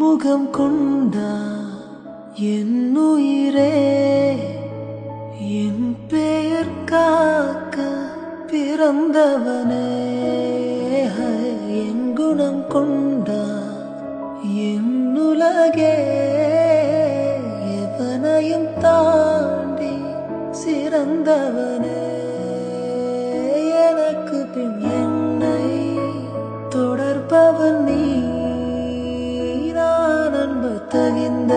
முகம் கொண்டா என் உயிரே, என் பெயர் காக்க பிறந்தவனே. என் குணம் கொண்டா என் உலகே, எவனையும் தாண்டி சிறந்தவனே. எனக்கு பின் என்னை தொடர்பவன் நீ, நான் அன்பு தகிந்த